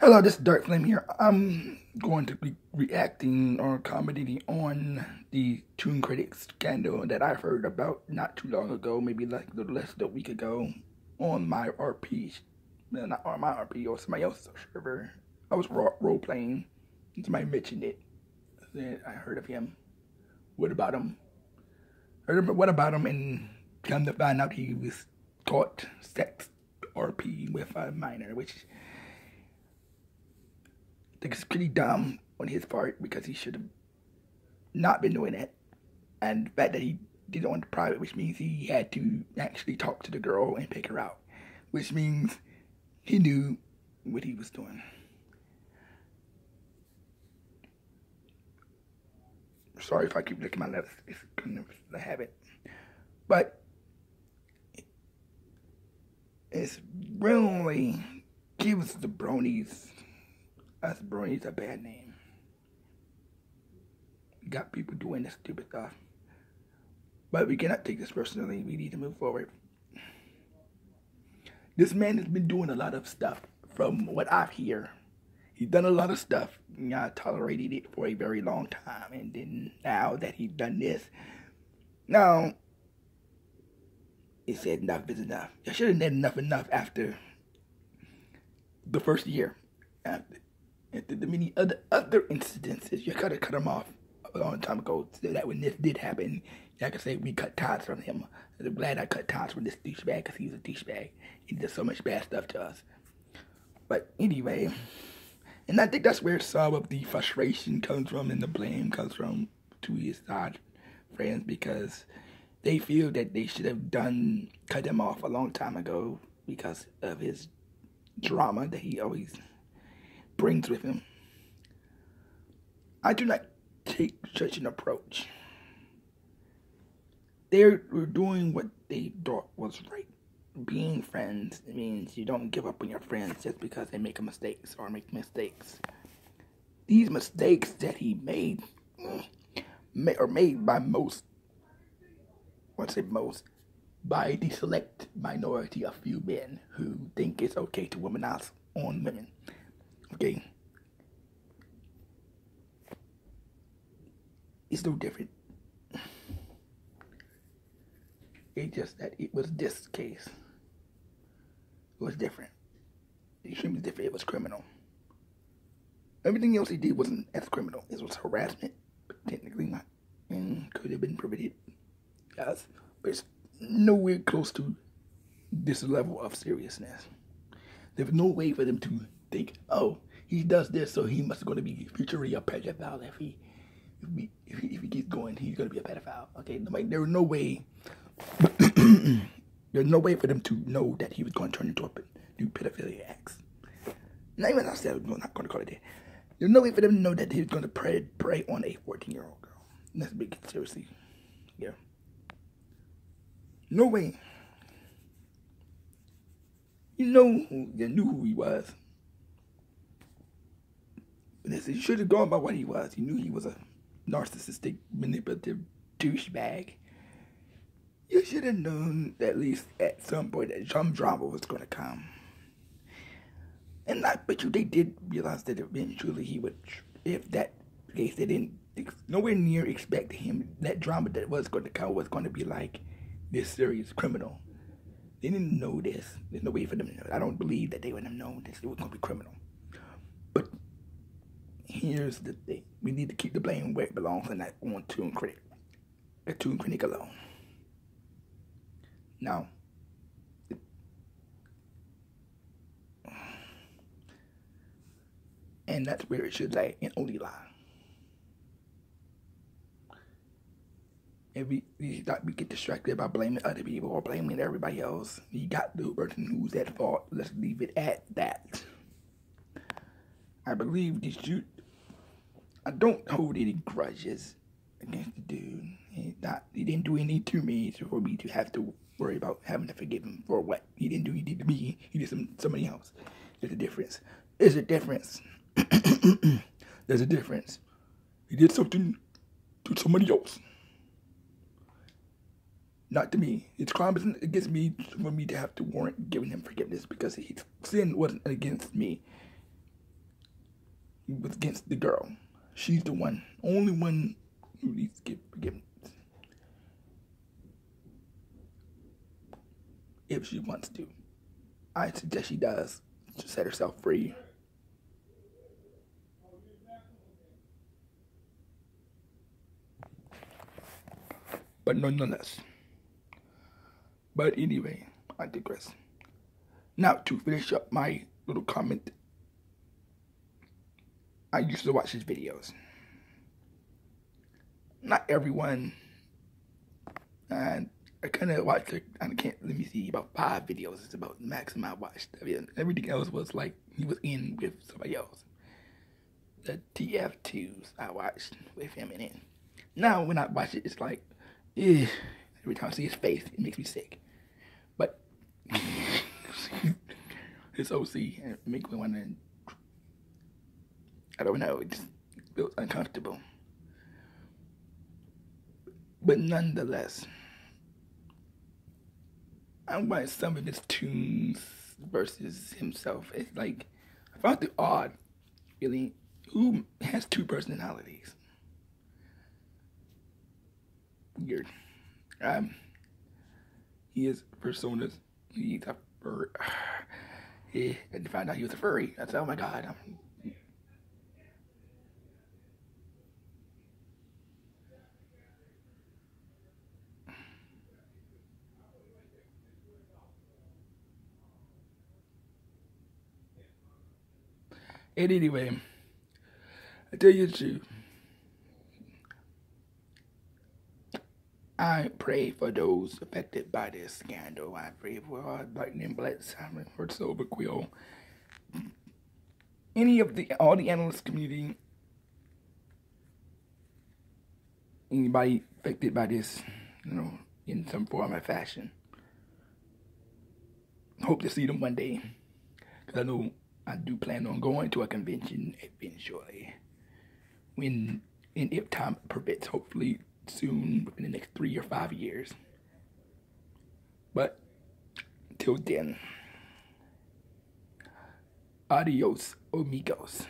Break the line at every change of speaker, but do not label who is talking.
Hello, this is Dark Flame here. I'm going to be reacting or commenting on the ToonKritic scandal that I heard about not too long ago, maybe like a little less than a week ago, on my RP. Well, not on my RP, or somebody else's server. I was role playing, and somebody mentioned it. Then I heard of him. What about him? What about him? And come to find out he was caught sex RP with a minor, which I think it's pretty dumb on his part, because he should have not been doing that. And the fact that he did it on the private, which means he had to actually talk to the girl and pick her out, which means he knew what he was doing. Sorry if I keep licking my lips, it's kind of a habit. But it's really gives the bronies, us bronies, a bad name. We got people doing this stupid stuff. But we cannot take this personally. We need to move forward. This man has been doing a lot of stuff from what I hear. He's done a lot of stuff. I tolerated it for a very long time. And then now that he's done this, now he said enough is enough. I should have done enough after the first year. After the many other incidences, you could have cut him off a long time ago, so that when this did happen, I could say we cut ties from him. I'm glad I cut ties from this douchebag, because he's a douchebag. He does so much bad stuff to us. But anyway, and I think that's where some of the frustration comes from, and the blame comes from to his side friends, because they feel that they should have cut him off a long time ago because of his drama that he always brings with him. I do not take such an approach. They were doing what they thought was right. Being friends means you don't give up on your friends just because they make mistakes or make mistakes. These mistakes that he made are made by by the select minority of few men who think it's okay to womanize on women. Okay? It's no different. It's just that it was this case. It was different. It extremely different. It was criminal. Everything else he did wasn't as criminal. It was harassment, but technically not. And could have been prevented. Yes. But it's nowhere close to this level of seriousness. There's no way for them to think, oh, he does this, so he must going to be futurely a pedophile. If he keeps going, he's going to be a pedophile. Okay, there was no way. There's no way for them to know that he was going to turn into a new pedophilia acts. Not even I said I'm not going to call it that. There's no way for them to know that he was going to prey on a 14-year-old girl. Let's be seriously. Yeah. No way. You knew who he was. He should have gone by what he was. He knew he was a narcissistic, manipulative douchebag. You should have known that at least at some point that some drama was going to come. And I bet you they did realize that eventually he would, if that case, they didn't nowhere near expect him, that drama that was going to come was going to be like this serious criminal. They didn't know this. There's no way for them to know. I don't believe that they would have known this. It was going to be criminal. But here's the thing. We need to keep the blame where it belongs, and not on ToonKritic. The ToonKritic alone. Now, and that's where it should lay and only lie. If we get distracted by blaming other people or blaming everybody else, you got the person who's at fault. Let's leave it at that. I believe this dude. I don't hold any grudges against the dude. He didn't do anything to me for me to have to worry about having to forgive him for what he didn't do. He did to me. He did somebody else. There's a difference. There's a difference. There's a difference. He did something to somebody else. Not to me. His crime isn't against me for me to have to warrant giving him forgiveness, because his sin wasn't against me. It was against the girl. She's the only one who needs to give forgiveness. If she wants to. I suggest she does, to set herself free. But nonetheless. But anyway, I digress. Now, to finish up my little comment, I used to watch his videos. Not everyone. And I kind of watched, let me see, about 5 videos. It's about the maximum I watched. Everything else was like he was in with somebody else. The TF2s I watched with him in it. Now, when I watch it, it's like, every time I see his face, it makes me sick. But his OC, and it makes me want to, I don't know, it just feels uncomfortable. But nonetheless, I watched some of his tunes versus himself. It's like, I found it odd, really. Who has 2 personalities? Weird. He has personas. He's a furry. I found out he was a furry. I said, oh my God. And anyway, I tell you the truth. I pray for those affected by this scandal. I pray for Lightning Blitz, for Silverquill, all the analyst community, anybody affected by this, in some form or fashion. Hope to see them one day, because I know I do plan on going to a convention eventually, when and if time permits, hopefully soon, within the next 3 or 5 years. But till then, adios, amigos.